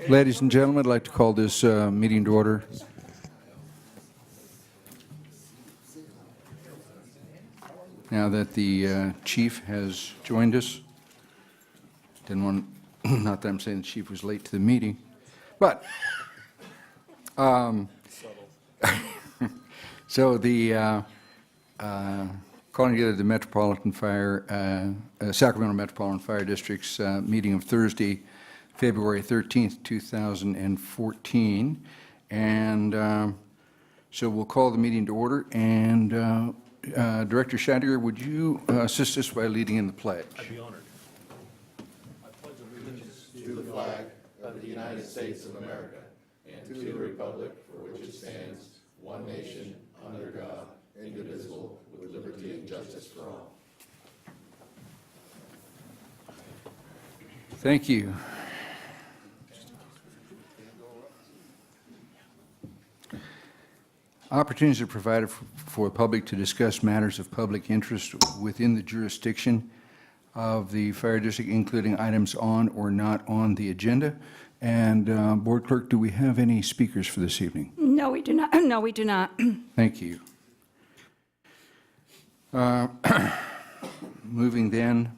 Ladies and gentlemen, I'd like to call this meeting to order. Now that the chief has joined us, didn't want, not that I'm saying the chief was late to the meeting, but so the calling together the Metropolitan Fire, Sacramento Metropolitan Fire District's meeting of Thursday, February 13th, 2014, and so we'll call the meeting to order, and Director Scheidegger, would you assist us by leading in the pledge? I'd be honored. I pledge allegiance to the flag of the United States of America and to the republic for which it stands, one nation, under God, indivisible, with liberty and justice for all. Thank you. Opportunities are provided for the public to discuss matters of public interest within the jurisdiction of the fire district, including items on or not on the agenda. And Board Clerk, do we have any speakers for this evening? No, we do not. No, we do not. Thank you. Moving then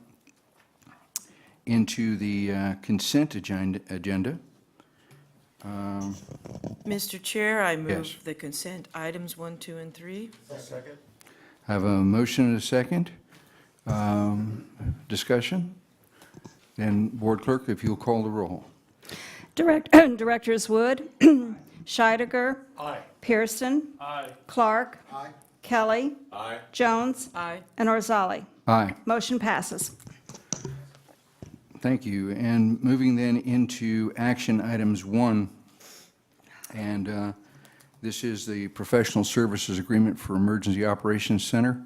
into the consent agenda. Mr. Chair, I move Yes. the consent items 1, 2, and 3. Second. I have a motion and a second. Discussion? Then Board Clerk, if you'll call the roll. Directors Wood, Scheidegger, Aye. Pearson, Aye. Clark, Aye. Kelly, Aye. Jones, Aye. and Orzali. Aye. Motion passes. Thank you. And moving then into action items 1, and this is the professional services agreement for Emergency Operations Center,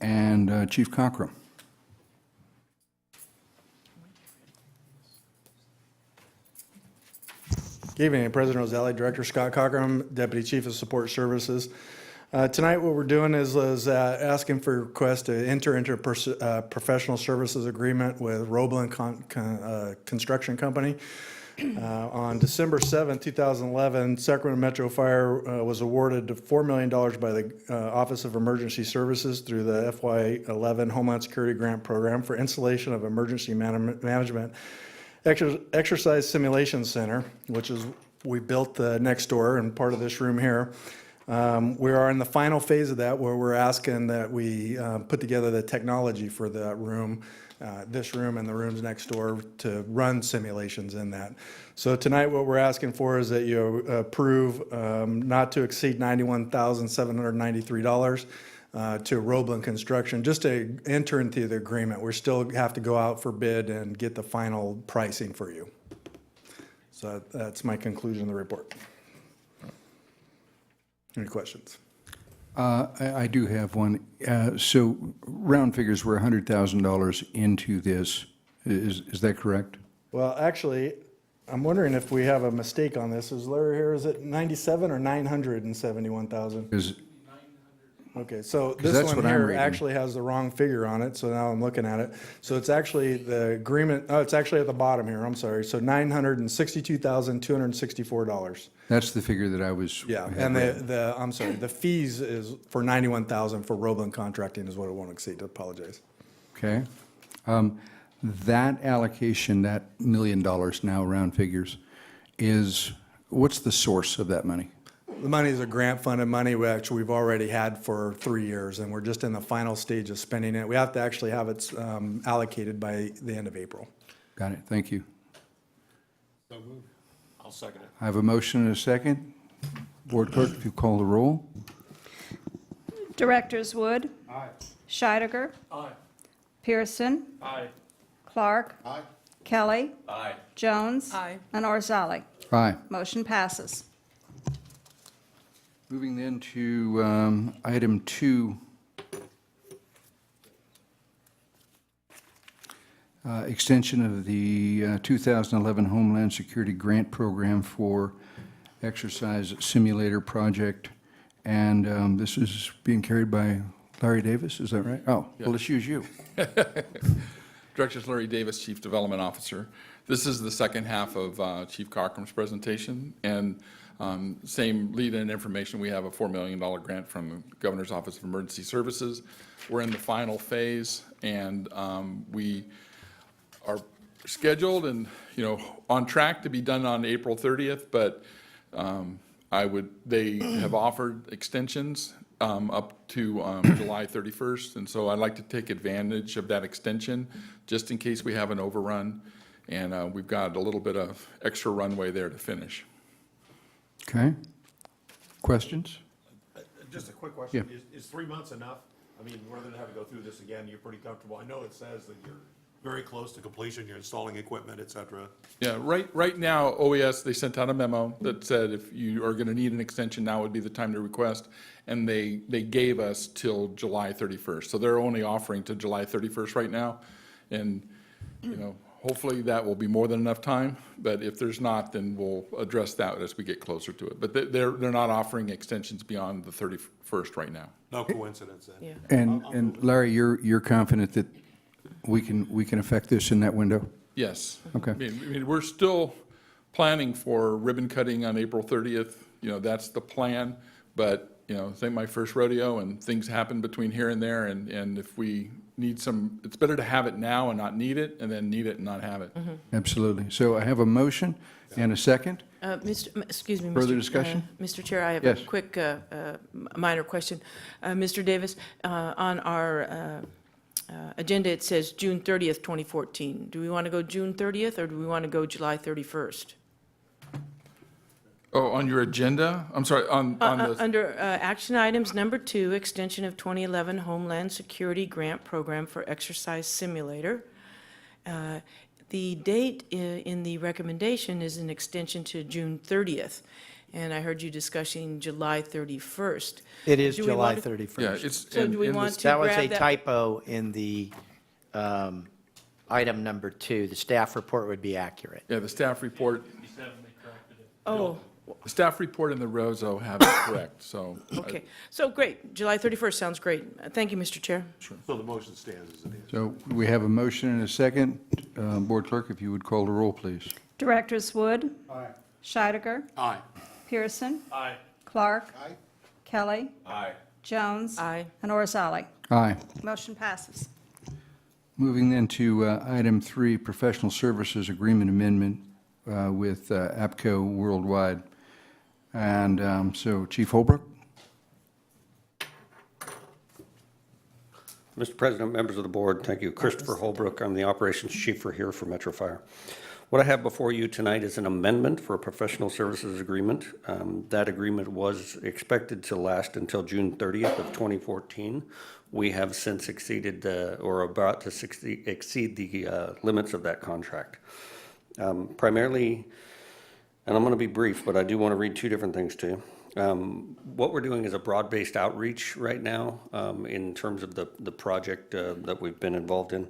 and Chief Cockrum. Good evening, President Orzali, Director Scott Cockrum, Deputy Chief of Support Services. Tonight what we're doing is asking for request to enter into a professional services agreement with Roebling Construction Company. On December 7, 2011, Sacramento Metro Fire was awarded $4 million by the Office of Emergency Services through the FY11 Homeland Security Grant Program for installation of emergency management exercise simulation center, which is, we built the next door and part of this room here. We are in the final phase of that, where we're asking that we put together the technology for that room, this room and the rooms next door, to run simulations in that. So tonight what we're asking for is that you approve not to exceed $91,793 to Roebling Construction, just to enter into the agreement. We still have to go out for bid and get the final pricing for you. So that's my conclusion of the report. Any questions? I do have one. So round figures, we're $100,000 into this. Is that correct? Well, actually, I'm wondering if we have a mistake on this. Is Larry here? Is it 97 or 971,000? Is Okay, so that's this one what I'm here reading. actually has the wrong figure on it, so now I'm looking at it. So it's actually the agreement, oh, it's actually at the bottom here, I'm sorry. So $962,264. that's the figure that I was. Yeah, had and read. I'm sorry, the fees is for $91,000 for Roebling Contracting is what it won't exceed. I apologize. Okay. That allocation, that $1 million now, round figures, is, what's the source of that money? The money is a grant-funded money we've already had for 3 years, and we're just in the final stage of spending it. We have to actually have it allocated by the end of April. Got it. Thank you. So moved. I'll second it. I have a motion and a second. Board Clerk, if you call the roll. Directors Wood, Aye. Scheidegger, Aye. Pearson, Aye. Clark, Aye. Kelly, Aye. Jones, Aye. and Orzali. Aye. Motion passes. Moving then to item 2, extension of the 2011 Homeland Security Grant Program for Exercise Simulator Project. And this is being carried by Larry Davis, is that right? Oh, well, let's use you. Director Larry Davis, Chief Development Officer. This is the second half of Chief Cockrum's presentation, and same lead-in information. We have a $4 million grant from the Governor's Office of Emergency Services. We're in the final phase, and we are scheduled and, on track to be done on April 30th, but they have offered extensions up to July 31st, and so I'd like to take advantage of that extension just in case we have an overrun, and we've got a little bit of extra runway there to finish. Okay. Questions? Just a quick question. Yeah. Is 3 months enough? I mean, rather than have to go through this again, you're pretty comfortable. I know it says that you're very close to completion, you're installing equipment, et cetera. Yeah, right now, OES, they sent out a memo that said if you are going to need an extension, now would be the time to request, and they gave us till July 31st. So they're only offering to July 31st right now, and, hopefully that will be more than enough time, but if there's not, then we'll address that as we get closer to it. But they're not offering extensions beyond the 31st right now. No coincidence then. Yeah. And Larry, you're confident that we can affect this in that window? Yes. Okay. I mean, we're still planning for ribbon cutting on April 30th. That's the plan, but, this ain't my first rodeo, and things happen between here and there, and if we need some, it's better to have it now and not need it, and then need it and not have it. Absolutely. So I have a motion and a second. Excuse me. Further Mr. discussion? Mr. Chair, I have Yes. a quick minor question. Mr. Davis, on our agenda, it says June 30th, 2014. Do we want to go June 30th, or do we want to go July 31st? Oh, on your agenda? I'm sorry, on the, Under action items, number 2, extension of 2011 Homeland Security Grant Program for Exercise Simulator. The date in the recommendation is an extension to June 30th, and I heard you discussing July 31st. It is Do we July want to- 31st. yeah, it's. So do we in the- want to That was grab a that? typo in the item number 2. The staff report would be accurate. Yeah, the staff report, Oh, the staff report and the ROSO have it correct, so. okay. So great. July 31st sounds great. Thank you, Mr. Chair. So the motion stands as it is. So we have a motion and a second. Board Clerk, if you would call the roll, please. Directors Wood. Aye. Scheidegger. Aye. Pearson. Aye. Clark. Aye. Kelly. Aye. Jones. Aye. And Orzali. Aye. Motion passes. Moving then to item 3, Professional Services Agreement Amendment with APCO Worldwide. And so Chief Holbrook? Mr. President, members of the board, thank you. Christopher Holbrook, I'm the operations chief here for Metro Fire. What I have before you tonight is an amendment for a professional services agreement. That agreement was expected to last until June 30th of 2014. We have since exceeded or about to exceed the limits of that contract. Primarily, and I'm going to be brief, but I do want to read 2 different things to you. What we're doing is a broad-based outreach right now in terms of the project that we've been involved in.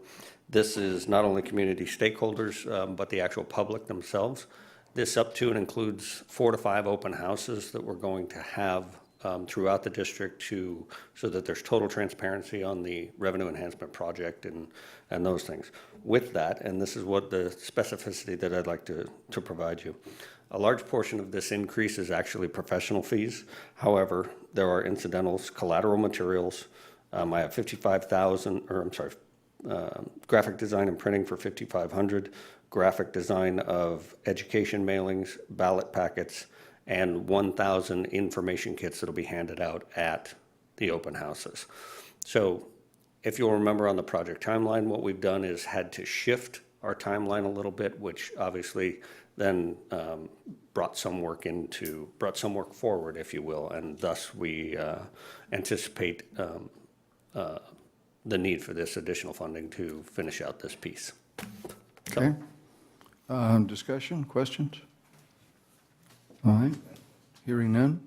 This is not only community stakeholders, but the actual public themselves. This up to and includes 4 to 5 open houses that we're going to have throughout the district so that there's total transparency on the revenue enhancement project and those things. With that, and this is what the specificity that I'd like to provide you. A large portion of this increase is actually professional fees. However, there are incidentals, collateral materials. I have 55,000, or I'm sorry, graphic design and printing for 5,500, graphic design of education mailings, ballot packets, and 1,000 information kits that'll be handed out at the open houses. So if you'll remember on the project timeline, what we've done is had to shift our timeline a little bit, which obviously then brought some work forward, if you will, and thus we anticipate the need for this additional funding to finish out this piece. Okay. Discussion, questions? All right. Hearing none.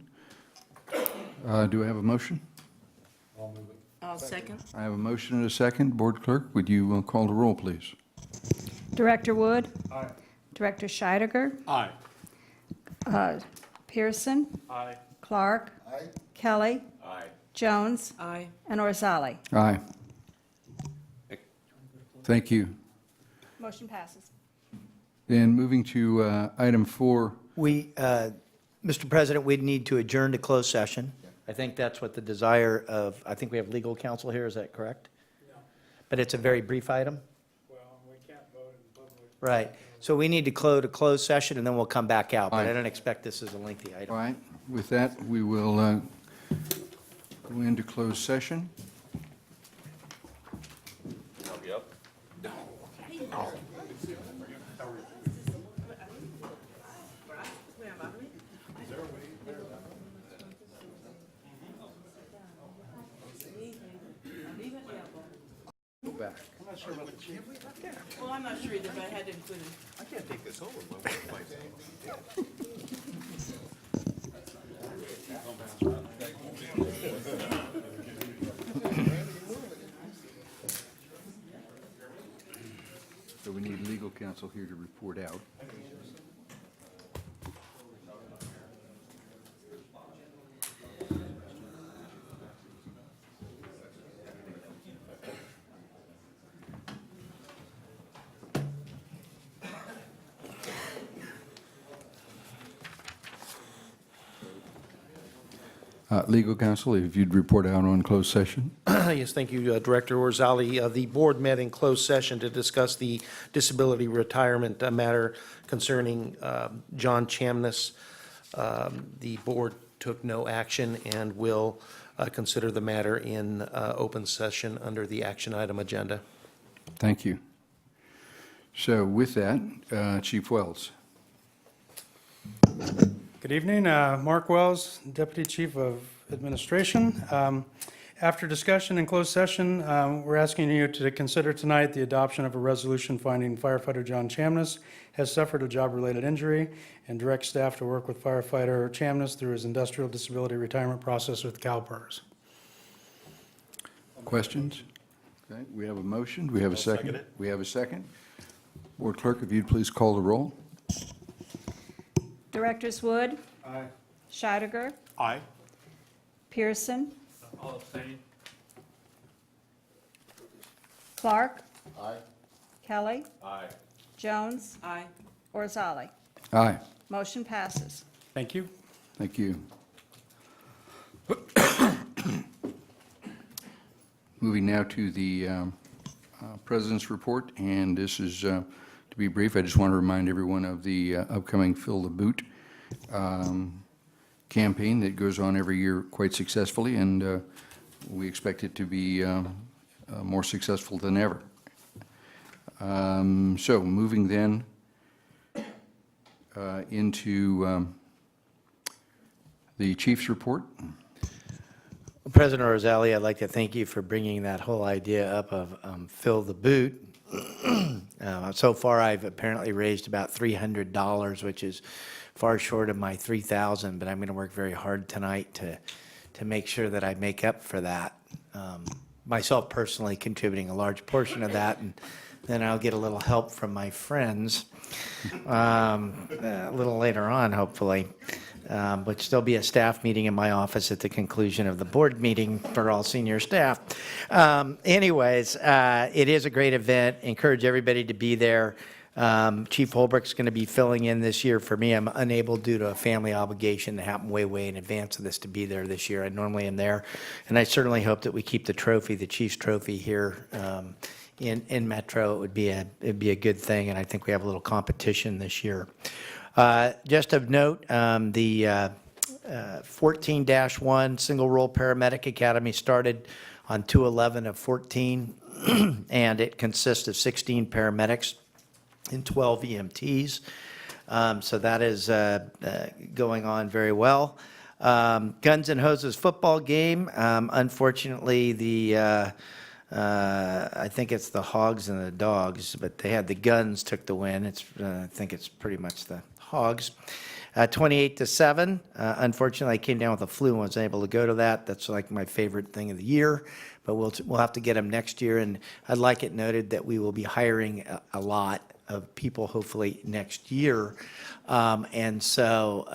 Do I have a motion? I'll second. I have a motion and a second. Board Clerk, would you call the roll, please? Director Wood. Aye. Director Scheidegger. Aye. Pearson. Aye. Clark. Aye. Kelly. Aye. Jones. Aye. And Orzali. Aye. Thank you. Motion passes. Then moving to item 4, We, Mr. President, we'd need to adjourn to closed session. I think that's what the desire of, I think we have legal counsel here, is that correct? No. But it's a very brief item? Well, we can't vote in public. Right. So we need to close a closed session, and then we'll come back out, but I Fine. don't expect this is a lengthy all item. right? With that, we will go into closed session. Go back. Well, I'm not sure either, but I had to include it. I can't take this home. So we need legal counsel here to report out. Legal counsel, if you'd report out on closed session. Yes, thank you, Director Orzali. The board met in closed session to discuss the disability retirement matter concerning John Chamness. The board took no action and will consider the matter in open session under the action item agenda. Thank you. So with that, Chief Wells. Good evening, Mark Wells, Deputy Chief of Administration. After discussion in closed session, we're asking you to consider tonight the adoption of a resolution finding firefighter John Chamness has suffered a job-related injury and direct staff to work with firefighter Chamness through his industrial disability retirement process with CalPERS. Questions? Okay, we have a motion. Do we have a second? second it. We have a second. Board Clerk, if you'd please call the roll. Directors Wood. Aye. Scheidegger. Aye. Pearson. Clark. Aye. Kelly. Aye. Jones. Aye. Orzali. Aye. Motion passes. Thank you. Thank you. Moving now to the President's report, and this is, to be brief, I just want to remind everyone of the upcoming Fill the Boot campaign that goes on every year quite successfully, and we expect it to be more successful than ever. So moving then into the Chief's report. President Orzali, I'd like to thank you for bringing that whole idea up of fill the boot. So far, I've apparently raised about $300, which is far short of my $3,000, but I'm going to work very hard tonight to make sure that I make up for that. Myself personally contributing a large portion of that, and then I'll get a little help from my friends a little later on, hopefully. But still be a staff meeting in my office at the conclusion of the board meeting for all senior staff. Anyways, it is a great event. Encourage everybody to be there. Chief Holbrook's going to be filling in this year for me. I'm unable due to a family obligation that happened way in advance of this to be there this year. I normally am there. And I certainly hope that we keep the trophy, the Chiefs trophy here in Metro. It'd be a good thing, and I think we have a little competition this year. Just of note, the 14-1 Single Role Paramedic Academy started on 2/11 of 14, and it consists of 16 paramedics and 12 EMTs. So that is going on very well. Guns and Hoses football game. Unfortunately, I think it's the Hogs and the Dogs, but they had the Guns took the win. I think it's pretty much the Hogs. 28-7. Unfortunately, I came down with a flu and wasn't able to go to that. That's like my favorite thing of the year, but we'll have to get them next year. And I'd like it noted that we will be hiring a lot of people hopefully next year. And so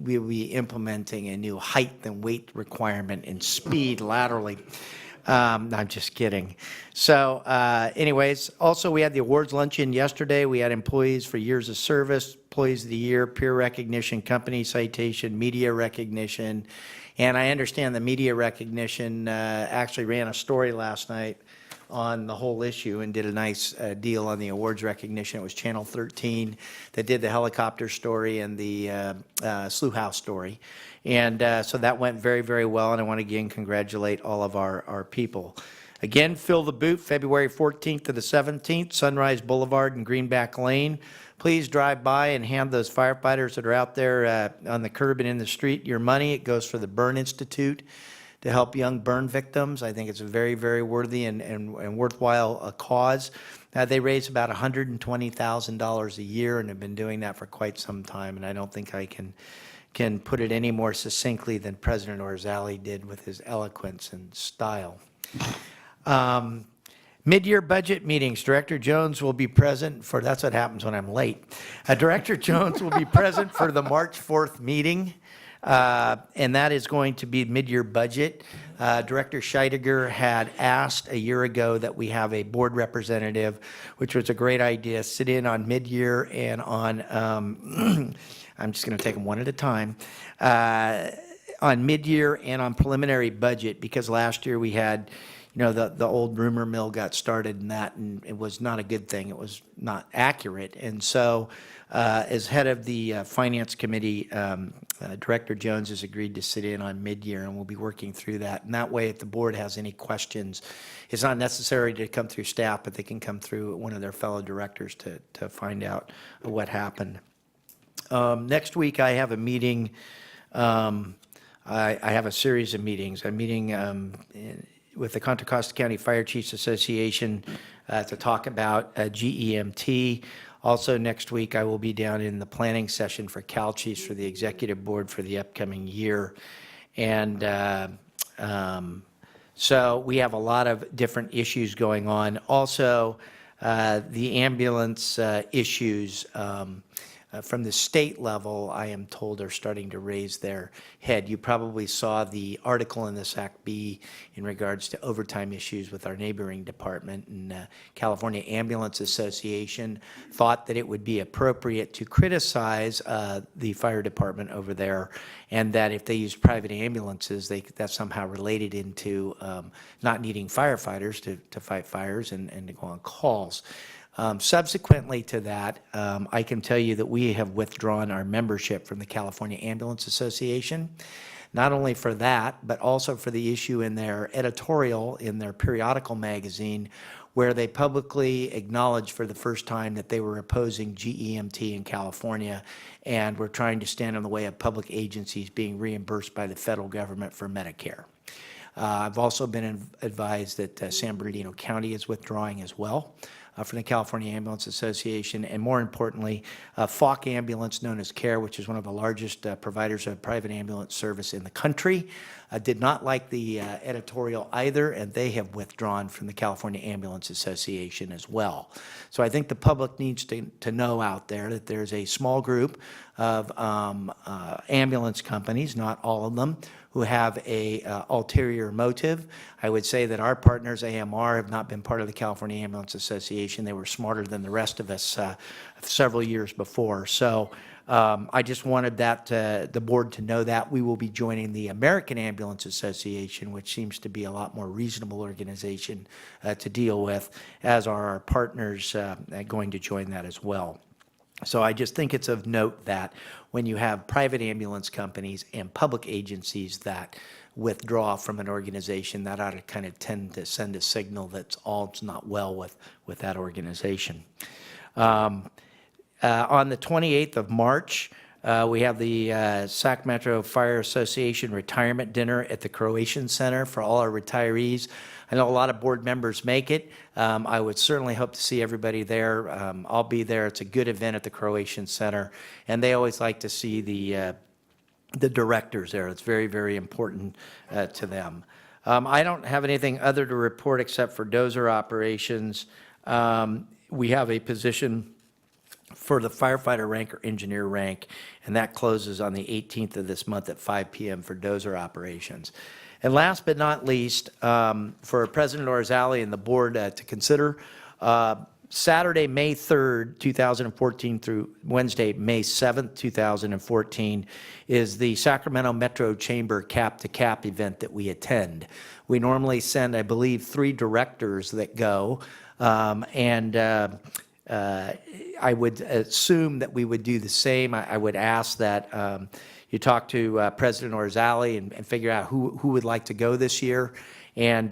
we will be implementing a new height and weight requirement and speed laterally. I'm just kidding. So anyways, also we had the awards luncheon yesterday. We had employees for years of service, employees of the year, peer recognition, company citation, media recognition. And I understand the media recognition actually ran a story last night on the whole issue and did a nice deal on the awards recognition. It was Channel 13 that did the helicopter story and the Slough House story. And so that went very, very well, and I want to again congratulate all of our people. Again, Fill the Boot, February 14th to the 17th, Sunrise Boulevard and Greenback Lane. Please drive by and hand those firefighters that are out there on the curb and in the street your money. It goes for the Burn Institute to help young burn victims. I think it's a very, very worthy and worthwhile cause. They raise about $120,000 a year and have been doing that for quite some time, and I don't think I can put it any more succinctly than President Orzali did with his eloquence and style. Mid-year budget meetings, Director Jones will be present for, that's what happens when I'm late. Director Jones will be present for the March 4th meeting. And that is going to be mid-year budget. Director Scheidegger had asked a year ago that we have a board representative, which was a great idea, sit in on mid-year and on, I'm just going to take them one at a time, on mid-year and on preliminary budget, because last year we had, the old rumor mill got started and it was not a good thing. It was not accurate. And so as head of the Finance Committee, Director Jones has agreed to sit in on mid-year, and we'll be working through that. And that way, if the board has any questions, it's not necessary to come through staff, but they can come through one of their fellow directors to find out what happened. Next week, I have a meeting. I have a series of meetings. I'm meeting with the Contra Costa County Fire Chiefs Association to talk about GEMT. Also, next week, I will be down in the planning session for Cal Chiefs for the executive board for the upcoming year. And so we have a lot of different issues going on. Also, the ambulance issues from the state level, I am told, are starting to raise their head. You probably saw the article in the SAC-B in regards to overtime issues with our neighboring department. And California Ambulance Association thought that it would be appropriate to criticize the fire department over there, and that if they use private ambulances, that's somehow related into not needing firefighters to fight fires and to go on calls. Subsequently to that, I can tell you that we have withdrawn our membership from the California Ambulance Association, not only for that, but also for the issue in their editorial in their periodical magazine, where they publicly acknowledged for the first time that they were opposing GEMT in California and were trying to stand in the way of public agencies being reimbursed by the federal government for Medicare. I've also been advised that San Bernardino County is withdrawing as well from the California Ambulance Association, and more importantly, Falk Ambulance, known as CARE, which is one of the largest providers of private ambulance service in the country, did not like the editorial either, and they have withdrawn from the California Ambulance Association as well. So I think the public needs to know out there that there's a small group of ambulance companies, not all of them, who have a ulterior motive. I would say that our partners, AMR, have not been part of the California Ambulance Association. They were smarter than the rest of us several years before. So I just wanted the board to know that. We will be joining the American Ambulance Association, which seems to be a lot more reasonable organization to deal with, as are our partners going to join that as well. So I just think it's of note that when you have private ambulance companies and public agencies that withdraw from an organization, that ought to kind of tend to send a signal that all's not well with that organization. On the 28th of March, we have the Sac Metro Fire Association Retirement Dinner at the Croatian Center for all our retirees. I know a lot of board members make it. I would certainly hope to see everybody there. I'll be there. It's a good event at the Croatian Center, and they always like to see the directors there. It's very, very important to them. I don't have anything other to report except for dozer operations. We have a position for the firefighter rank or engineer rank, and that closes on the 18th of this month at 5 p.m. for dozer operations. And last but not least, for President Orzali and the board to consider, Saturday, May 3rd, 2014 through Wednesday, May 7th, 2014 is the Sacramento Metro Chamber Cap to Cap event that we attend. We normally send, I believe, 3 directors that go, I would assume that we would do the same. I would ask that you talk to President Orzali and figure out who would like to go this year. And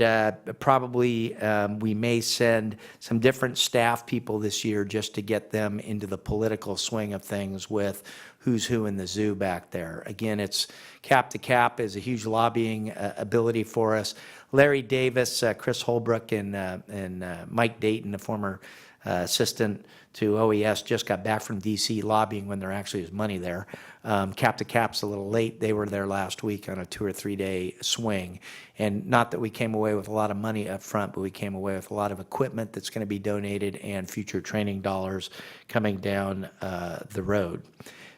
probably we may send some different staff people this year just to get them into the political swing of things with who's who in the zoo back there. Again, it's cap to cap is a huge lobbying ability for us. Larry Davis, Chris Holbrook, and Mike Dayton, the former assistant to OES, just got back from DC lobbying when there actually is money there. Cap to Cap's a little late. They were there last week on a 2 or 3 day swing. And not that we came away with a lot of money up front, but we came away with a lot of equipment that's going to be donated and future training dollars coming down the road.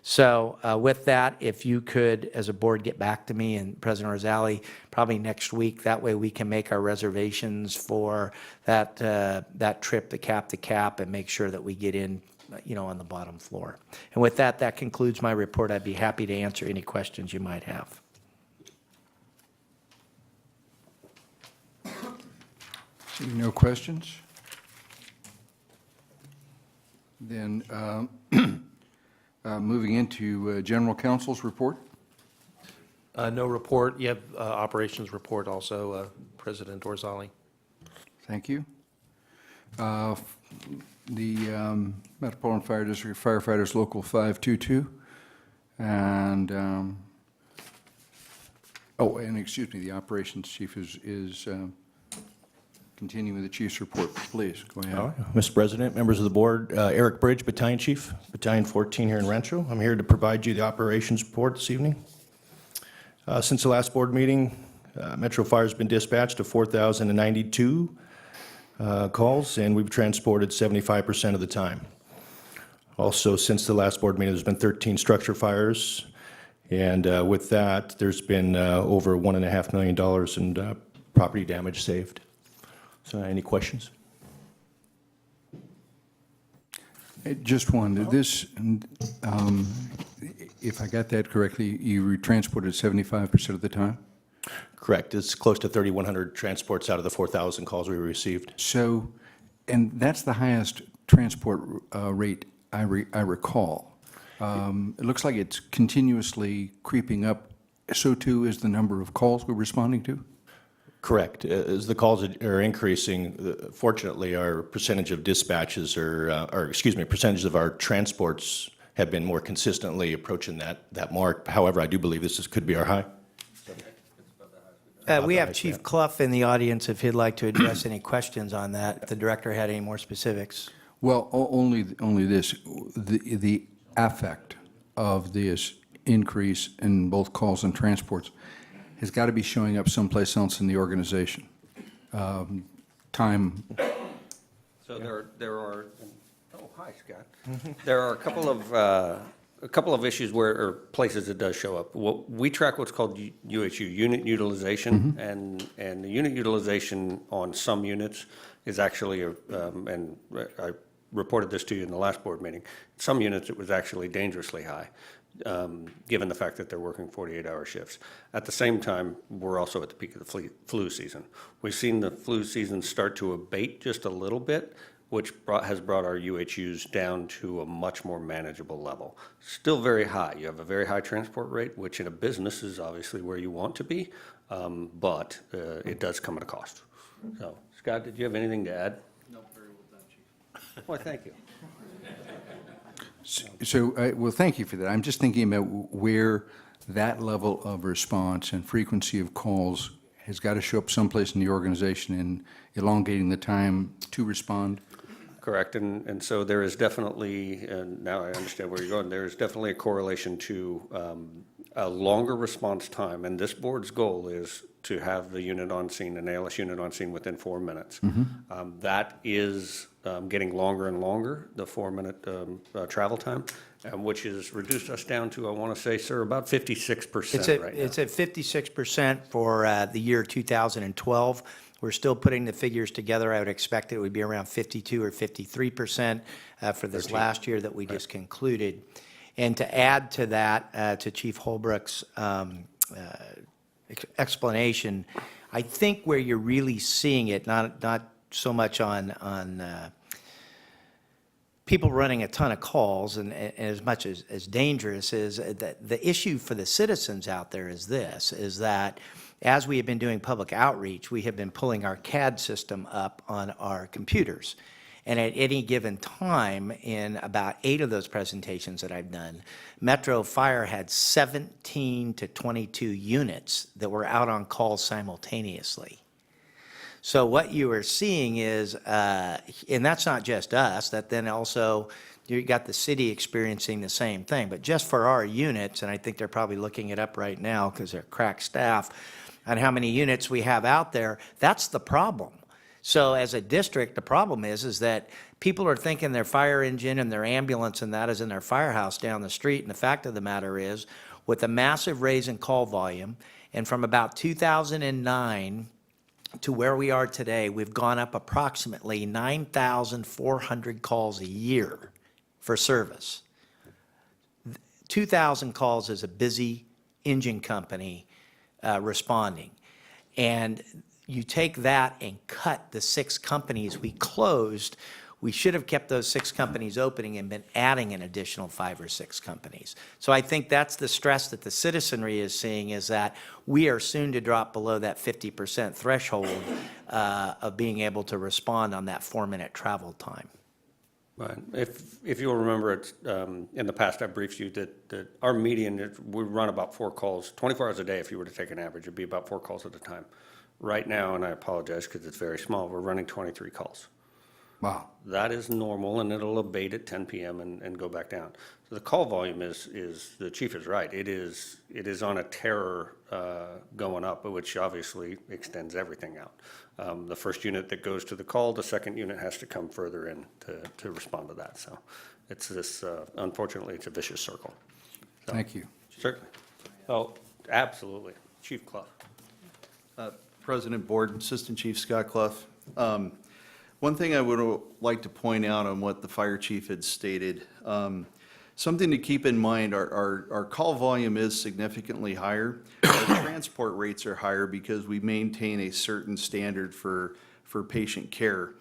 So with that, if you could, as a board, get back to me and President Orzali probably next week. That way we can make our reservations for that trip, the cap to cap, and make sure that we get in, on the bottom floor. And with that, that concludes my report. I'd be happy to answer any questions you might have. Seeing no questions? Then moving into General Counsel's report. No report. You have operations report also, President Orzali. Thank you. The Metropolitan Fire District Firefighters Local 522, and and excuse me, the Operations Chief is continuing the Chief's report. Please, go ahead. All right. Mr. President, members of the board, Eric Bridge, Battalion Chief, Battalion 14 here in Rancho. I'm here to provide you the operations report this evening. Since the last board meeting, Metro Fire has been dispatched to 4,092 calls, and we've transported 75% of the time. Also, since the last board meeting, there's been 13 structure fires, and with that, there's been over $1.5 million in property damage saved. So, any questions? Just one. This, if I got that correctly, you transported 75% of the time? Correct. It's close to 3,100 transports out of the 4,000 calls we received. So, and that's the highest transport rate I recall. It looks like it's continuously creeping up. So too is the number of calls we're responding to? Correct. As the calls are increasing, fortunately, our percentage of dispatches percentage of our transports have been more consistently approaching that mark. However, I do believe this could be our high. We have Chief Clough in the audience if he'd like to address any questions on that, if the director had any more specifics. Well, only this, the affect of this increase in both calls and transports has got to be showing up someplace else in the organization. Time. So there are, oh, hi, Scott. There are a couple of issues or places it does show up. We track what's called UHU, unit utilization, and the unit utilization on some units is actually, and I reported this to you in the last board meeting, some units it was actually dangerously high, given the fact that they're working 48-hour shifts. At the same time, we're also at the peak of the flu season. We've seen the flu season start to abate just a little bit, which has brought our UHUs down to a much more manageable level. Still very high. You have a very high transport rate, which in a business is obviously where you want to be, but it does come at a cost. So, Scott, did you have anything to add? No, very well done, Chief. Well, thank you. So, well, thank you for that. I'm just thinking about where that level of response and frequency of calls has got to show up someplace in the organization in elongating the time to respond. Correct, and so there is definitely, and now I understand where you're going, there is definitely a correlation to a longer response time, and this board's goal is to have the unit on scene, an ALS unit on scene within 4 minutes. That is getting longer and longer, the 4-minute travel time, which has reduced us down to, I want to say, sir, about 56% right now. It's at 56% for the year 2012. We're still putting the figures together. I would expect it would be around 52 or 53% for this last year that we just concluded. And to add to that, to Chief Holbrook's explanation, I think where you're really seeing it, not so much on people running a ton of calls and as much as dangerous, is that the issue for the citizens out there is this, is that as we have been doing public outreach, we have been pulling our CAD system up on our computers. And at any given time, in about 8 of those presentations that I've done, Metro Fire had 17 to 22 units that were out on call simultaneously. So what you are seeing is, and that's not just us, that then also you got the city experiencing the same thing. But just for our units, and I think they're probably looking it up right now because they're crack staff, on how many units we have out there, that's the problem. So as a district, the problem is that people are thinking their fire engine and their ambulance and that is in their firehouse down the street. And the fact of the matter is, with the massive raise in call volume, and from about 2009 to where we are today, we've gone up approximately 9,400 calls a year for service. 2,000 calls is a busy engine company responding. And you take that and cut the 6 companies we closed, we should have kept those 6 companies opening and been adding an additional 5 or 6 companies. So I think that's the stress that the citizenry is seeing, is that we are soon to drop below that 50% threshold of being able to respond on that 4-minute travel time. Right. If you'll remember, it, in the past, I briefed you that our median, we run about 4 calls, 24 hours a day. If you were to take an average, it'd be about 4 calls at a time. Right now, and I apologize because it's very small, we're running 23 calls. Wow. That is normal, and it'll abate at 10 p.m. and go back down. So the call volume is the chief is right. It is on a terror going up, which obviously extends everything out. The first unit that goes to the call, the second unit has to come further in to respond to that. So it's this, unfortunately, it's a vicious circle. So, Thank you. certainly. Oh, absolutely. Chief Clough. President, Board, Assistant Chief Scott Clough. One thing I would like to point out on what the fire chief had stated, something to keep in mind, our call volume is significantly higher. Our transport rates are higher because we maintain a certain standard for patient care.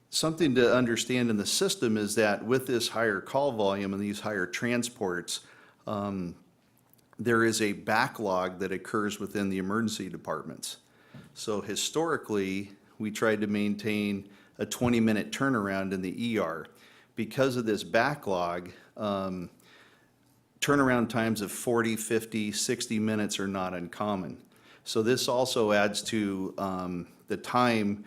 Something to understand in the system is that with this higher call volume and these higher transports, there is a backlog that occurs within the emergency departments. So historically, we tried to maintain a 20-minute turnaround in the ER. Because of this backlog, turnaround times of 40, 50, 60 minutes are not uncommon. So this also adds to the time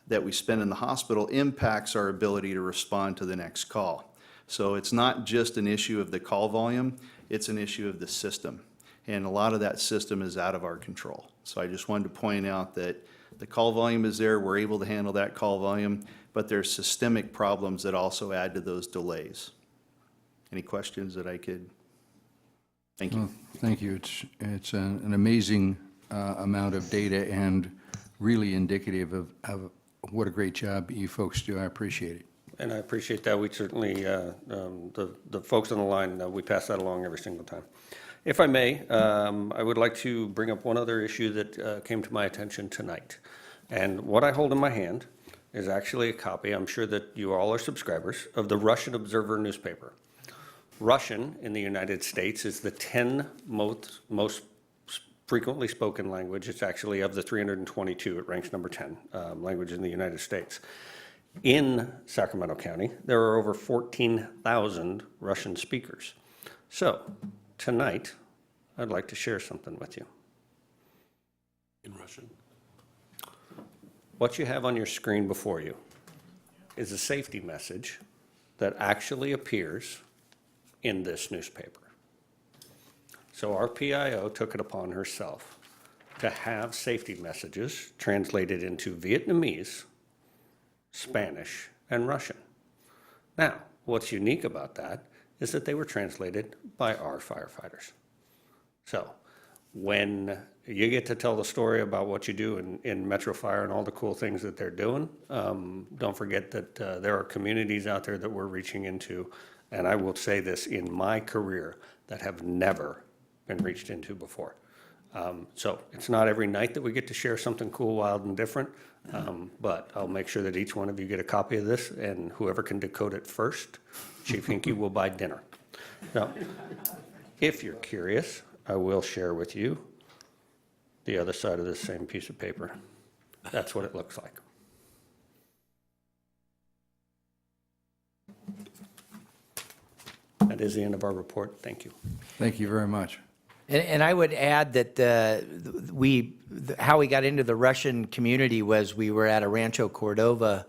that we spend in the hospital impacts our ability to respond to the next call. So it's not just an issue of the call volume, it's an issue of the system. And a lot of that system is out of our control. So I just wanted to point out that the call volume is there, we're able to handle that call volume, but there's systemic problems that also add to those delays. Any questions that I could? Thank you. Well, thank you. It's an amazing amount of data and really indicative of what a great job you folks do. I appreciate it. And I appreciate that. We certainly, the folks on the line, we pass that along every single time. If I may, I would like to bring up one other issue that came to my attention tonight. And what I hold in my hand is actually a copy, I'm sure that you all are subscribers, of the Russian Observer newspaper. Russian in the United States is the 10th most frequently spoken language. It's actually, of the 322, it ranks number 10 language in the United States. In Sacramento County, there are over 14,000 Russian speakers. So tonight, I'd like to share something with you. In Russian. What you have on your screen before you is a safety message that actually appears in this newspaper. So our PIO took it upon herself to have safety messages translated into Vietnamese, Spanish, and Russian. Now, what's unique about that is that they were translated by our firefighters. So when you get to tell the story about what you do in Metro Fire and all the cool things that they're doing, don't forget that there are communities out there that we're reaching into, and I will say this, in my career, that have never been reached into before. So it's not every night that we get to share something cool, wild, and different, but I'll make sure that each one of you get a copy of this, and whoever can decode it first, Chief Hinkie will buy dinner. So if you're curious, I will share with you the other side of this same piece of paper. That's what it looks like. That is the end of our report. Thank you. Thank you very much. And I would add that how we got into the Russian community was we were at a Rancho Cordova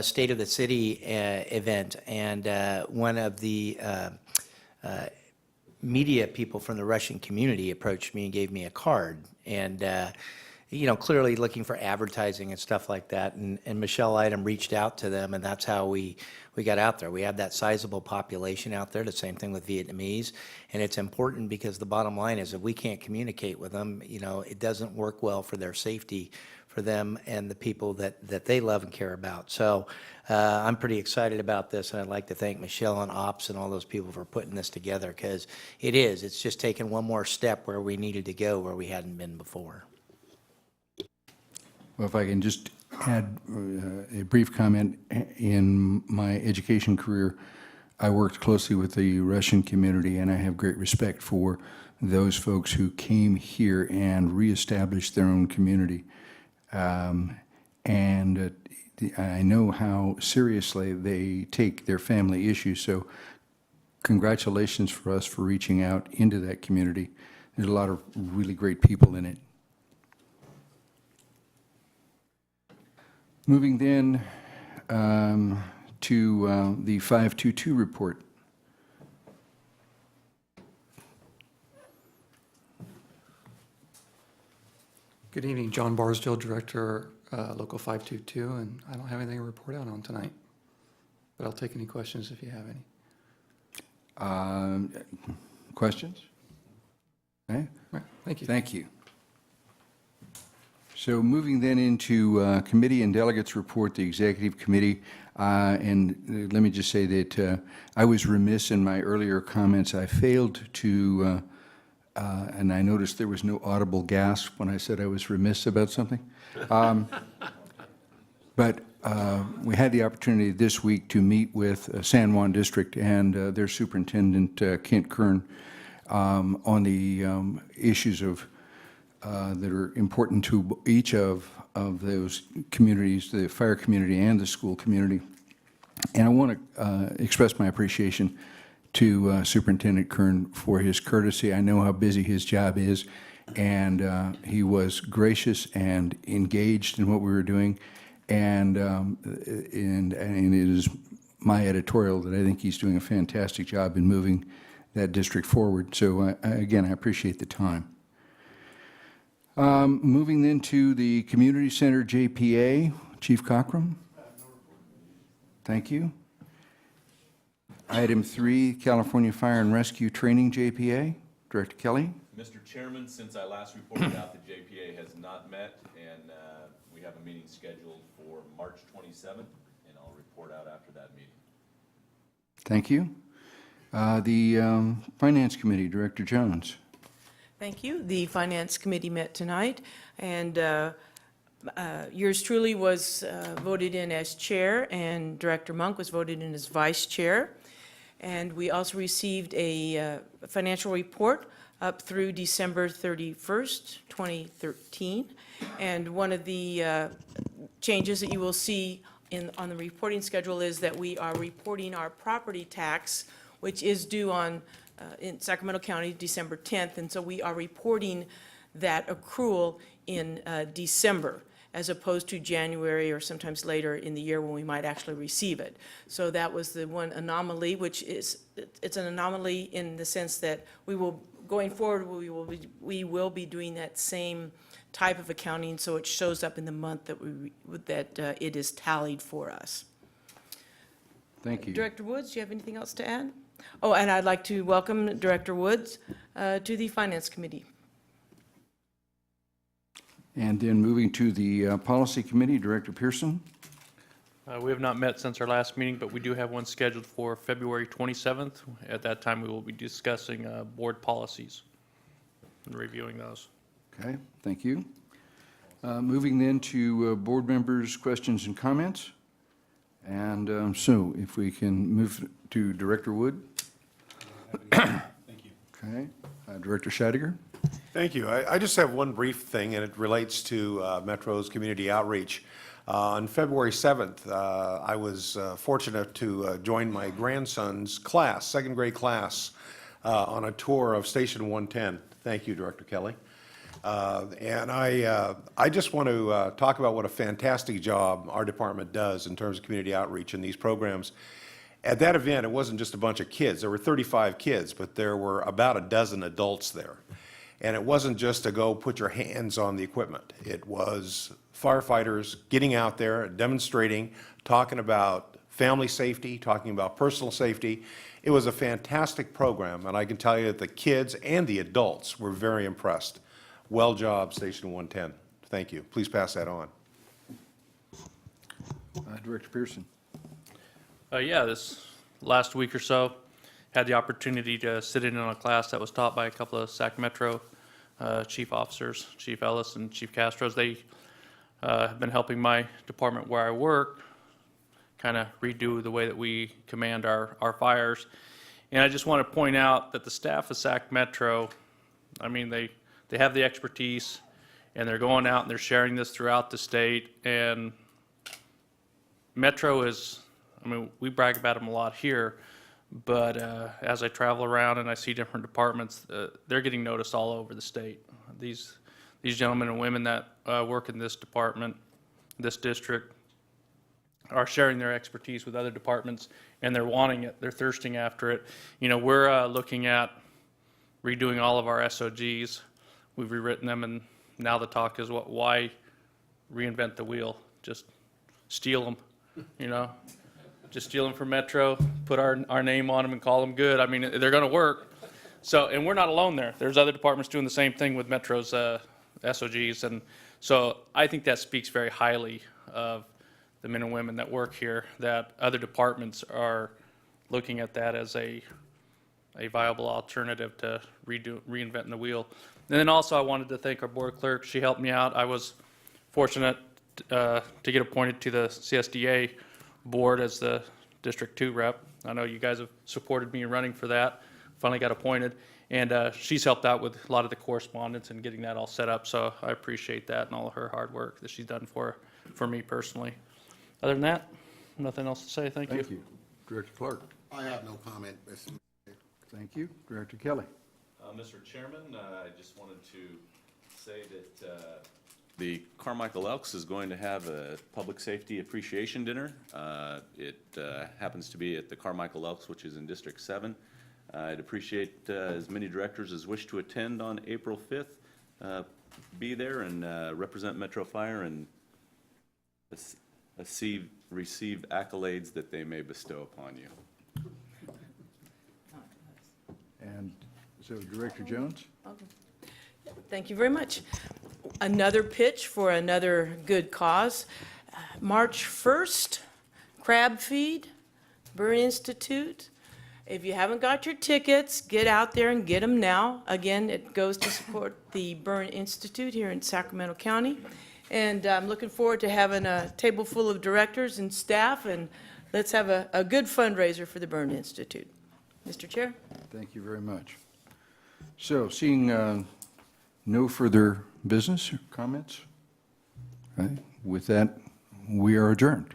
State of the City event, and one of the media people from the Russian community approached me and gave me a card, and clearly looking for advertising and stuff like that. And Michelle Item reached out to them, and that's how we got out there. We have that sizable population out there, the same thing with Vietnamese. And it's important because the bottom line is if we can't communicate with them, it doesn't work well for their safety, for them and the people that they love and care about. So I'm pretty excited about this, and I'd like to thank Michelle and Ops and all those people for putting this together, because it's just taken one more step where we needed to go where we hadn't been before. Well, if I can just add a brief comment. In my education career, I worked closely with the Russian community, and I have great respect for those folks who came here and reestablished their own community. I know how seriously they take their family issues, so congratulations for us for reaching out into that community. There's a lot of really great people in it. Moving then to the 522 report. Good evening, John Barsdale, Director, Local 522, and I don't have anything to report out on tonight, but I'll take any questions if you have any. Questions? Okay. Right, thank you. Thank you. So moving then into committee and delegates report, the executive committee, and let me just say that I was remiss in my earlier comments. I failed to, and I noticed there was no audible gasp when I said I was remiss about something. But we had the opportunity this week to meet with San Juan District and their superintendent, Kent Kern, on the issues of that are important to each of those communities, the fire community and the school community. And I want to express my appreciation to Superintendent Kern for his courtesy. I know how busy his job is, and he was gracious and engaged in what we were doing. And it is my editorial that I think he's doing a fantastic job in moving that district forward. So again, I appreciate the time. Moving then to the Community Center JPA, Chief Cockrum. Thank you. Item 3, California Fire and Rescue Training JPA, Director Kelly. Mr. Chairman, since I last reported out, the JPA has not met, and we have a meeting scheduled for March 27th, and I'll report out after that meeting. Thank you. The Finance Committee, Director Jones. Thank you. The Finance Committee met tonight, and yours truly was voted in as chair, and Director Monk was voted in as vice chair. And we also received a financial report up through December 31st, 2013. And one of the changes that you will see on the reporting schedule is that we are reporting our property tax, which is due on in Sacramento County, December 10th, and so we are reporting that accrual in December, as opposed to January or sometimes later in the year when we might actually receive it. So that was the one anomaly, which is, it's an anomaly in the sense that we will, going forward, we will be doing that same type of accounting, so it shows up in the month that it is tallied for us. Thank you. Director Woods, do you have anything else to add? Oh, and I'd like to welcome Director Woods to the Finance Committee. And then moving to the Policy Committee, Director Pearson. We have not met since our last meeting, but we do have one scheduled for February 27th. At that time, we will be discussing board policies and reviewing those. Okay, thank you. Moving then to board members' questions and comments. And so if we can move to Director Wood. Thank you. Okay, Director Scheidegger. Thank you. I just have one brief thing, and it relates to Metro's community outreach. On February 7th, I was fortunate to join my grandson's class, second grade class, on a tour of Station 110. Thank you, Director Kelly. And I just want to talk about what a fantastic job our department does in terms of community outreach in these programs. At that event, it wasn't just a bunch of kids. There were 35 kids, but there were about a dozen adults there. And it wasn't just to go put your hands on the equipment. It was firefighters getting out there, demonstrating, talking about family safety, talking about personal safety. It was a fantastic program, and I can tell you that the kids and the adults were very impressed. Well job, Station 110. Thank you. Please pass that on. Director Pearson. Yeah, this last week or so, had the opportunity to sit in on a class that was taught by a couple of Sac Metro chief officers, Chief Ellis and Chief Castros. They have been helping my department where I work kind of redo the way that we command our fires. And I just want to point out that the staff of Sac Metro, I mean, they have the expertise, and they're going out and they're sharing this throughout the state. And Metro is, I mean, we brag about them a lot here, but as I travel around and I see different departments, they're getting noticed all over the state. These gentlemen and women that work in this department, this district, are sharing their expertise with other departments, and they're wanting it. They're thirsting after it. You know, we're looking at redoing all of our SOGs. We've rewritten them, and now the talk is, why reinvent the wheel? Just steal them, you know? Just steal them from Metro, put our name on them and call them good. I mean, they're going to work. So, and we're not alone there. There's other departments doing the same thing with Metro's SOGs. And so I think that speaks very highly of the men and women that work here, that other departments are looking at that as a viable alternative to reinventing the wheel. And then also I wanted to thank our board clerk. She helped me out. I was fortunate to get appointed to the CSDA board as the District 2 rep. I know you guys have supported me in running for that. Finally got appointed. And she's helped out with a lot of the correspondence and getting that all set up. So I appreciate that and all of her hard work that she's done for me personally. Other than that, nothing else to say. Thank you. Thank you. Director Clark. I have no comment, Mr. Mayor. Thank you. Director Kelly. Mr. Chairman, I just wanted to say that the Carmichael Elks is going to have a public safety appreciation dinner. It happens to be at the Carmichael Elks, which is in District 7. I'd appreciate as many directors as wish to attend on April 5th. Be there and represent Metro Fire and receive accolades that they may bestow upon you. And so Director Jones. Okay. Thank you very much. Another pitch for another good cause. March 1st, crab feed, Burn Institute. If you haven't got your tickets, get out there and get them now. Again, it goes to support the Burn Institute here in Sacramento County. And I'm looking forward to having a table full of directors and staff, and let's have a good fundraiser for the Burn Institute. Mr. Chair? Thank you very much. So seeing no further business or comments, right? With that, we are adjourned.